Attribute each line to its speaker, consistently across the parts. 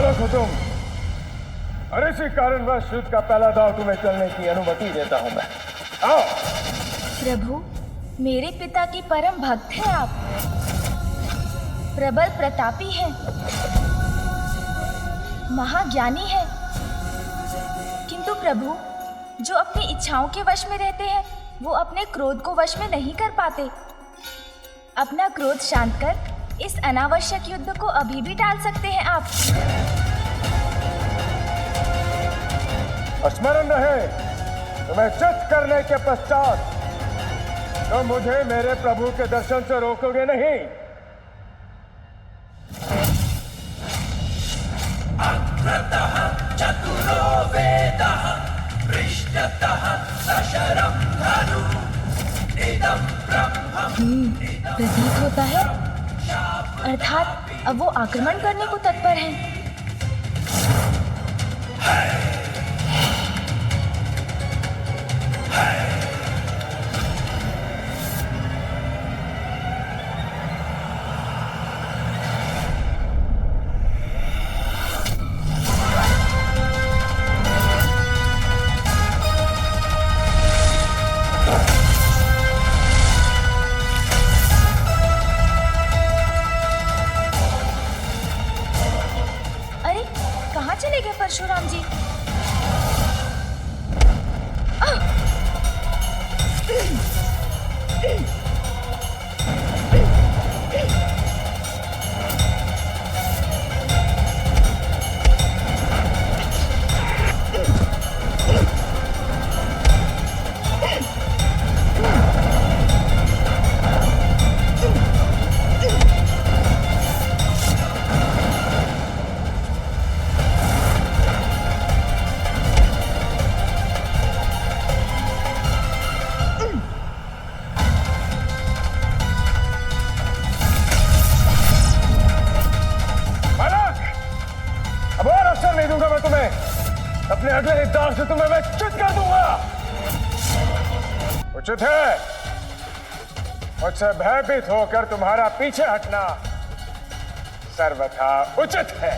Speaker 1: बालक हो तुम, और इसी कारणवश युद्ध का पहला दांव तुम्हें चलने की अनुमति देता हूं मैं। आओ।
Speaker 2: प्रभु, मेरे पिता की परम भक्त हैं आप, प्रबल प्रतापी हैं, महाज्ञानी हैं, किंतु प्रभु, जो अपनी इच्छाओं के वश में रहते हैं वो अपने क्रोध को वश में नहीं कर पाते। अपना क्रोध शांत कर इस अनावश्यक युद्ध को अभी भी टाल सकते हैं आप।
Speaker 1: स्मरण रहे, तुम्हें चित करने के पश्चात तो मुझे मेरे प्रभु के दर्शन से रोकोगे नहीं।
Speaker 3: अग्रतः चतुरो वेदः पृष्ठतः सशरं धनु इदं ब्रह्मम्।
Speaker 2: प्रतीत होता है अर्थात अब वो आक्रमण करने को तत्पर हैं। अरे कहाँ चले गए परशुराम जी?
Speaker 1: अपने अगले ही दांव से तुम्हें मैं चित कर दूंगा। उचित है मुझसे भयभीत होकर तुम्हारा पीछे हटना सर्वथा उचित है।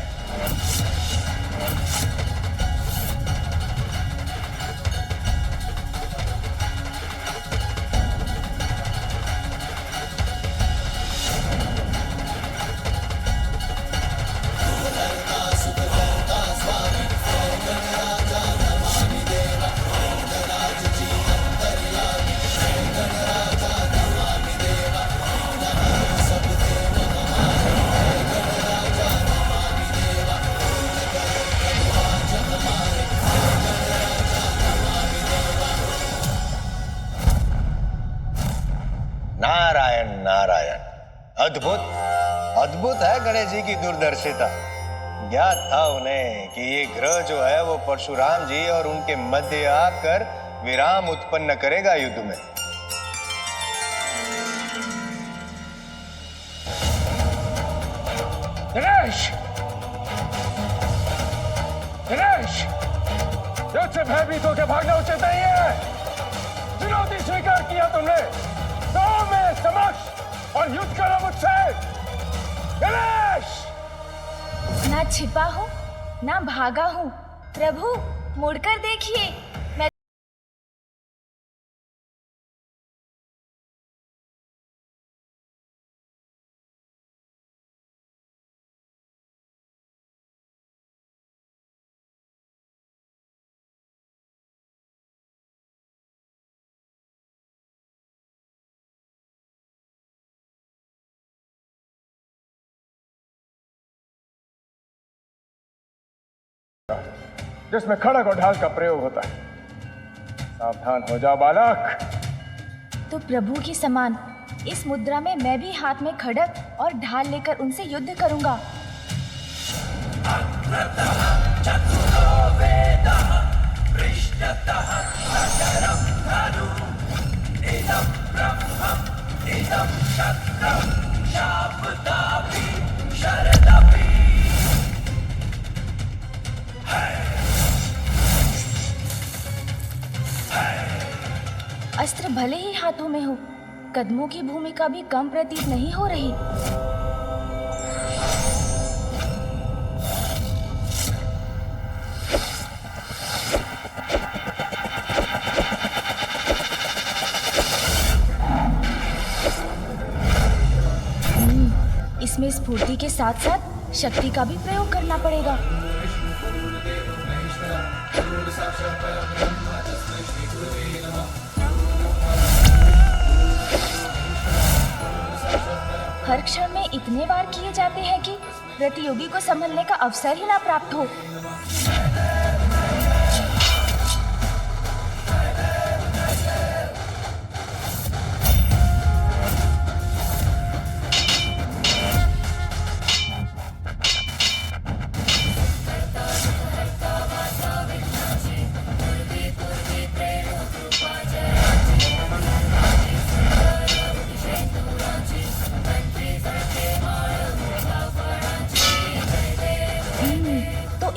Speaker 4: नारायण नारायण, अद्भुत अद्भुत है गणेश जी की दूरदर्शिता। ज्ञात था उन्हें कि ये ग्रह जो है वो परशुराम जी और उनके मध्य आकर विराम उत्पन्न करेगा युद्ध में।
Speaker 1: गणेश, गणेश, युद्ध से भयभीत होकर भागना उचित नहीं है। चुनौती स्वीकार किया तुमने तो मेरे समक्ष और युद्ध करो मुझसे। गणेश,
Speaker 2: ना छिपा हूँ ना भागा हूँ। प्रभु मुड़कर देखिए, मैं
Speaker 1: जिसमें खड़ग और ढाल का प्रयोग होता है। सावधान हो जाओ बालक।
Speaker 2: तो प्रभु की समान इस मुद्रा में मैं भी हाथ में खड़ग और ढाल लेकर उनसे युद्ध करूंगा।
Speaker 3: अग्रतः चतुरो वेदः पृष्ठतः सशरं धनु इदं ब्रह्मम् इदं शस्त्रं शापदापि शरदपि।
Speaker 2: अस्त्र भले ही हाथों में हो, कदमों की भूमिका भी कम प्रतीत नहीं हो रही। स्फूर्ति के साथ साथ शक्ति का भी प्रयोग करना पड़ेगा। हर क्षण में इतने बार किए जाते हैं कि प्रतियोगी को संभलने का अवसर ही ना प्राप्त हो।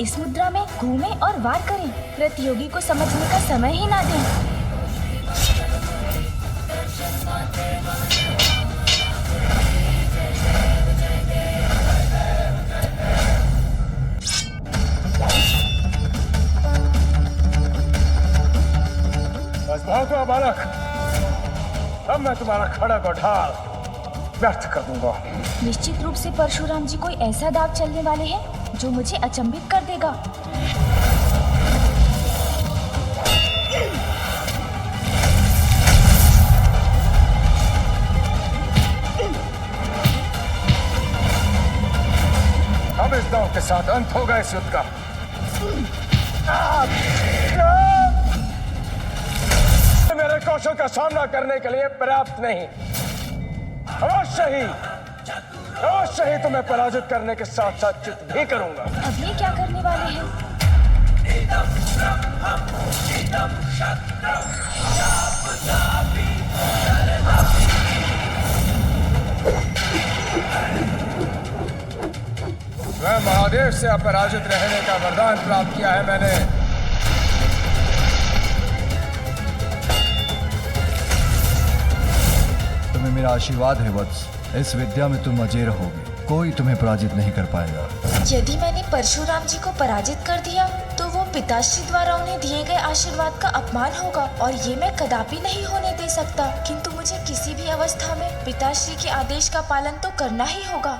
Speaker 2: इस मुद्रा में घूमें और वार करें, प्रतियोगी को समझने का समय ही ना दें।
Speaker 1: बस बहुत हुआ बालक, अब मैं तुम्हारा खड़ग और ढाल व्यर्थ कर दूंगा।
Speaker 2: निश्चित रूप से परशुराम जी कोई ऐसा दाग चलने वाले हैं जो मुझे अचंभित कर देगा।
Speaker 1: अब इस दांव के साथ अंत होगा इस युद्ध का। मेरे कौशल का सामना करने के लिए पर्याप्त नहीं। अवश्य ही तुम्हें पराजित करने के साथ साथ चित भी करूंगा।
Speaker 2: अब ये क्या करने वाले हैं?
Speaker 1: मैं महादेव से अपराजित रहने का वरदान प्राप्त किया है मैंने।
Speaker 5: तुम्हें मेरा आशीर्वाद है वत्स, इस विद्या में तुम अजय रहोगे, कोई तुम्हें पराजित नहीं कर पाएगा।
Speaker 2: यदि मैंने परशुराम जी को पराजित कर दिया तो वो पिताश्री द्वारा उन्हें दिए गए आशीर्वाद का अपमान होगा और ये मैं कदापि नहीं होने दे सकता। किंतु मुझे किसी भी अवस्था में पिताश्री के आदेश का पालन तो करना ही होगा।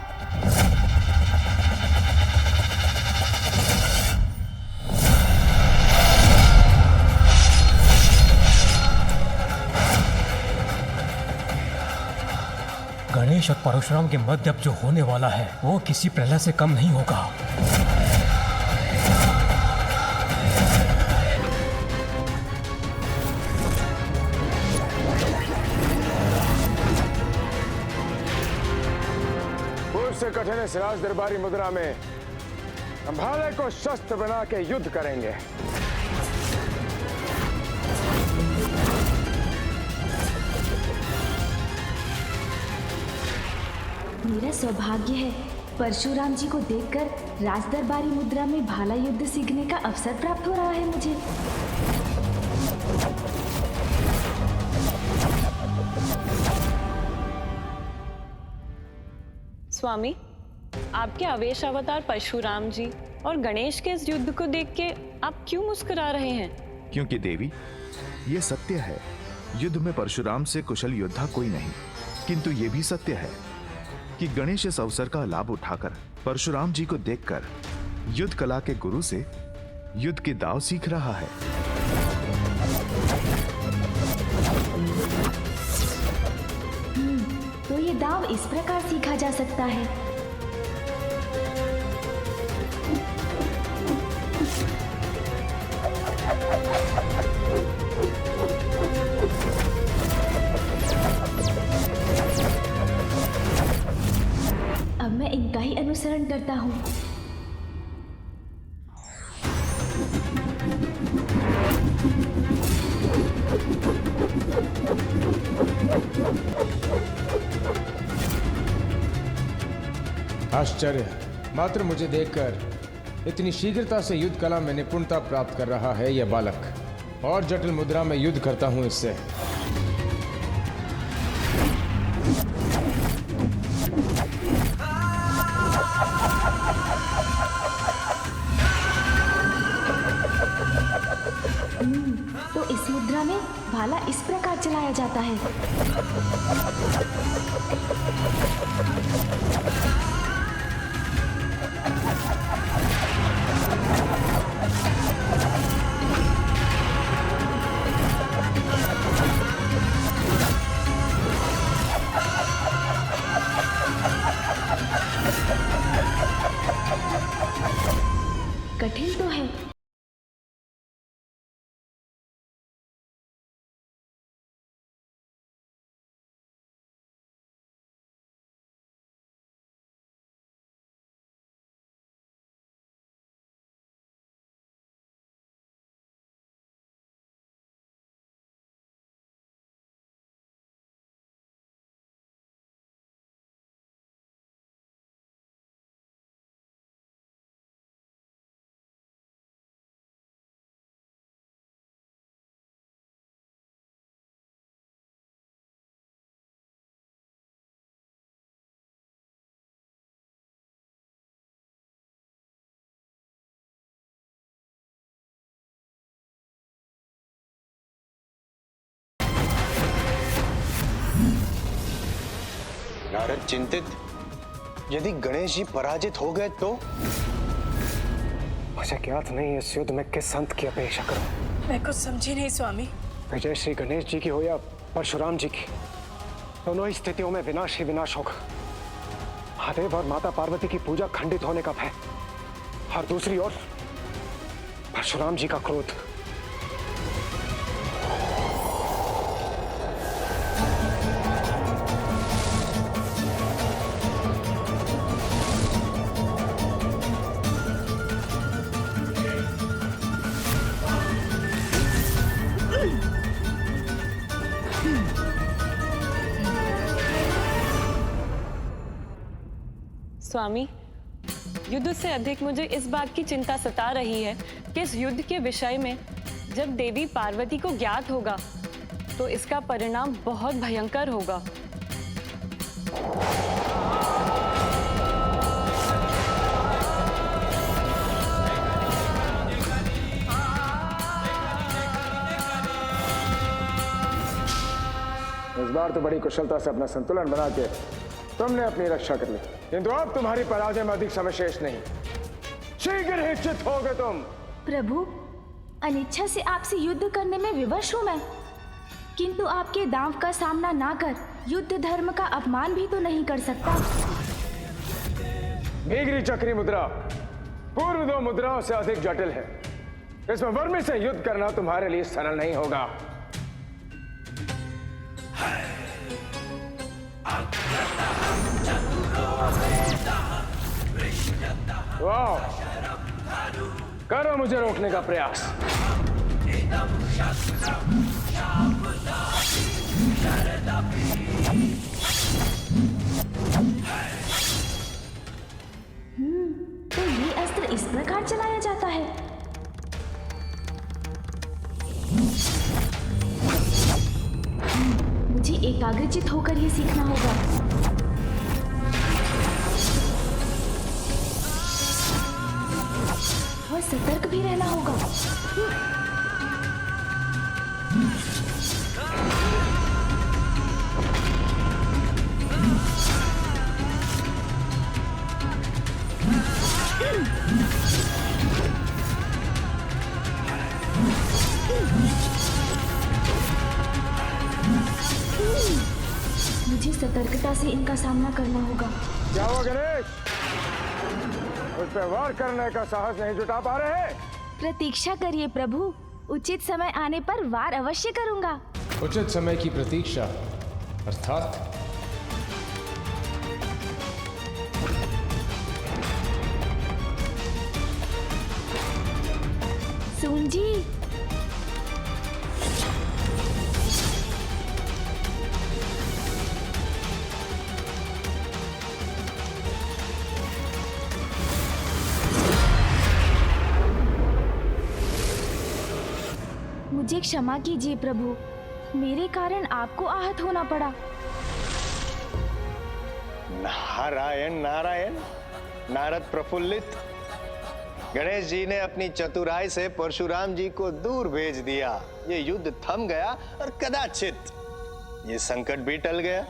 Speaker 6: गणेश और परशुराम के मध्य अब जो होने वाला है वो किसी प्रलय से कम नहीं होगा।
Speaker 1: पूर्व से कठिन इस राज दरबारी मुद्रा में संभाले को शस्त्र बना के युद्ध करेंगे।
Speaker 2: मेरा सौभाग्य है परशुराम जी को देखकर राजदरबारी मुद्रा में भाला युद्ध सीखने का अवसर प्राप्त हो रहा है मुझे।
Speaker 7: स्वामी, आपके आवेश अवतार परशुराम जी और गणेश के इस युद्ध को देख के आप क्यों मुस्कुरा रहे हैं?
Speaker 8: क्योंकि देवी, ये सत्य है, युद्ध में परशुराम से कुशल योद्धा कोई नहीं, किंतु ये भी सत्य है कि गणेश इस अवसर का लाभ उठाकर परशुराम जी को देखकर युद्ध कला के गुरु से युद्ध के दांव सीख रहा है।
Speaker 2: तो ये दांव इस प्रकार सीखा जा सकता है। अब मैं इनका ही अनुसरण करता हूँ।
Speaker 1: आश्चर्य, मात्र मुझे देखकर इतनी शीघ्रता से युद्ध कला में निपुणता प्राप्त कर रहा है यह बालक। और जटिल मुद्रा में युद्ध करता हूं इससे।
Speaker 2: तो इस मुद्रा में भाला इस प्रकार चलाया जाता है। कठिन तो है।
Speaker 4: नारद चिंतित, यदि गणेश जी पराजित हो गए तो?
Speaker 1: मुझे ज्ञात नहीं इस युद्ध में किस संत की अपेक्षा करूं।
Speaker 9: मैं कुछ समझी नहीं स्वामी।
Speaker 1: विजय श्री गणेश जी की हो या परशुराम जी की, दोनों ही स्थितियों में विनाश ही विनाश होगा। महादेव और माता पार्वती की पूजा खंडित होने का भय, और दूसरी ओर परशुराम जी का क्रोध।
Speaker 7: स्वामी, युद्ध से अधिक मुझे इस बात की चिंता सता रही है कि इस युद्ध के विषय में जब देवी पार्वती को ज्ञात होगा तो इसका परिणाम बहुत भयंकर होगा।
Speaker 1: इस बार तो बड़ी कुशलता से अपना संतुलन बना के तुमने अपनी रक्षा कर ली, किंतु अब तुम्हारी पराजय में अधिक समय शेष नहीं। शीघ्र ही चित होगे तुम।
Speaker 2: प्रभु, अनिच्छा से आपसे युद्ध करने में विवश हूं मैं, किंतु आपके दांव का सामना ना कर युद्ध धर्म का अपमान भी तो नहीं कर सकता।
Speaker 1: भीगरी चक्री मुद्रा पूर्व दो मुद्राओं से अधिक जटिल है। इसमें वर्मी से युद्ध करना तुम्हारे लिए सरल नहीं होगा। वाह, करो मुझे रोकने का प्रयास।
Speaker 2: तो ये अस्त्र इस प्रकार चलाया जाता है। मुझे एकाग्रचित होकर ये सीखना होगा। और सतर्क भी रहना होगा। मुझे सतर्कता से इनका सामना करना होगा।
Speaker 1: क्या हुआ गणेश? उस पर वार करने का साहस नहीं जुटा पा रहे?
Speaker 2: प्रतीक्षा करिए प्रभु, उचित समय आने पर वार अवश्य करूंगा।
Speaker 1: उचित समय की प्रतीक्षा अर्थात
Speaker 2: सूंजी। मुझे क्षमा कीजिए प्रभु, मेरे कारण आपको आहत होना पड़ा।
Speaker 4: नारायण नारायण। नारद प्रफुल्लित, गणेश जी ने अपनी चतुराई से परशुराम जी को दूर भेज दिया। ये युद्ध थम गया और कदाचित ये संकट भी टल गया।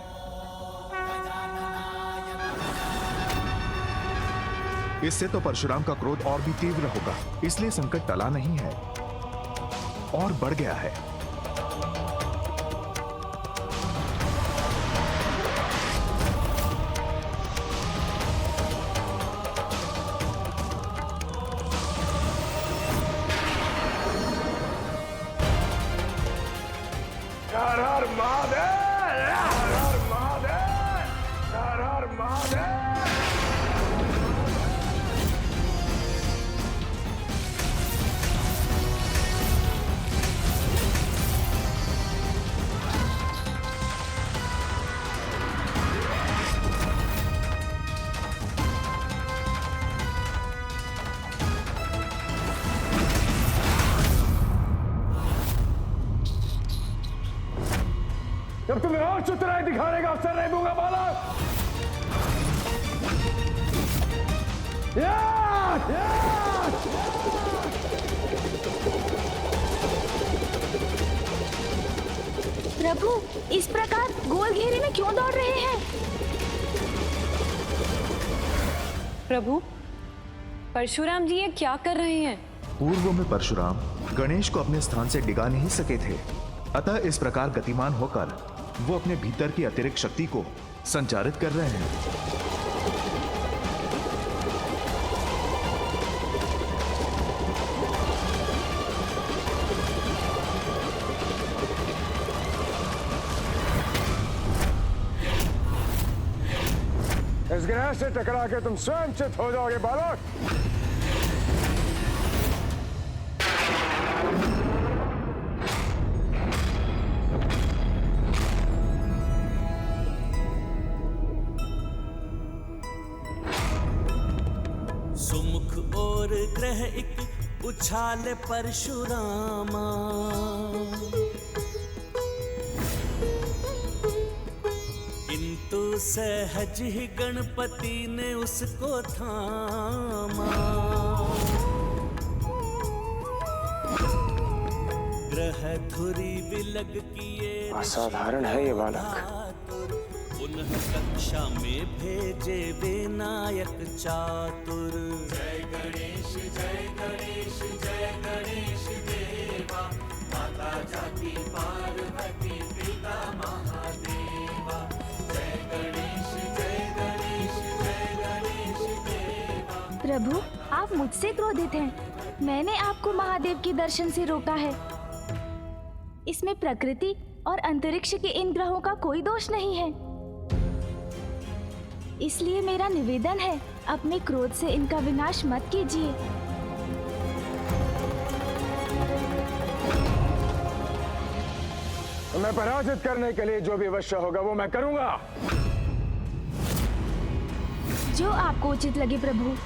Speaker 8: इससे तो परशुराम का क्रोध और भी तीव्र होगा, इसलिए संकट टला नहीं है और बढ़ गया है।
Speaker 1: हर महादेव, हर हर महादेव, हर हर महादेव। जब तुम्हें और चतुराई दिखाने का अवसर नहीं दूंगा बालक।
Speaker 2: प्रभु, इस प्रकार गोल घेरे में क्यों दौड़ रहे हैं?
Speaker 7: प्रभु, परशुराम जी ये क्या कर रहे हैं?
Speaker 8: पूर्व में परशुराम गणेश को अपने स्थान से डिगा नहीं सके थे, अतः इस प्रकार गतिमान होकर वो अपने भीतर की अतिरिक्त शक्ति को संचारित कर रहे हैं।
Speaker 1: इस ग्रह से टकरा के तुम स्वयं चित हो जाओगे बालक।
Speaker 3: सुमुख और ग्रह एक उछाल परशुरामा, किंतु सहज ही गणपति ने उसको थामा। ग्रह धुरी विलग किए
Speaker 1: असाधारण है ये बालक।
Speaker 3: पुनः कक्षा में भेजे विनायक चातुर। जय गणेश जय गणेश जय गणेश देवा, माता जाकी पार्वती पिता महादेवा। जय गणेश जय गणेश जय गणेश देवा।
Speaker 2: प्रभु, आप मुझसे क्रोधित हैं। मैंने आपको महादेव के दर्शन से रोका है। इसमें प्रकृति और अंतरिक्ष के इन ग्रहों का कोई दोष नहीं है। इसलिए मेरा निवेदन है, अपने क्रोध से इनका विनाश मत कीजिए।
Speaker 1: तुम्हें पराजित करने के लिए जो भी अवश्य होगा वो मैं करूंगा।
Speaker 2: जो आपको उचित लगे प्रभु।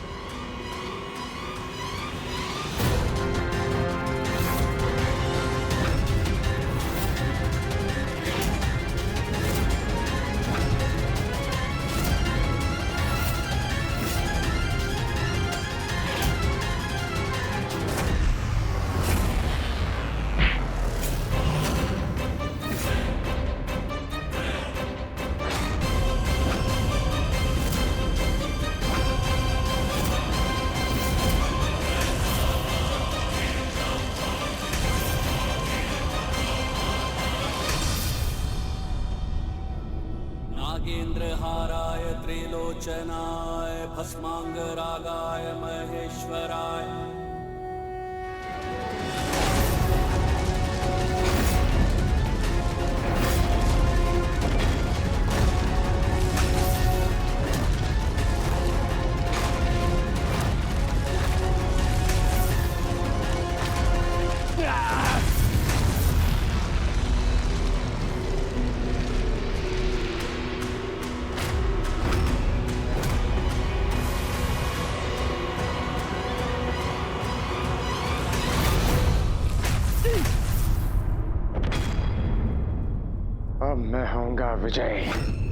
Speaker 3: नागेन्द्रहाराय त्रिलोचनाय भस्मांगरागाय महेश्वराय।
Speaker 1: अब मैं होऊंगा विजय।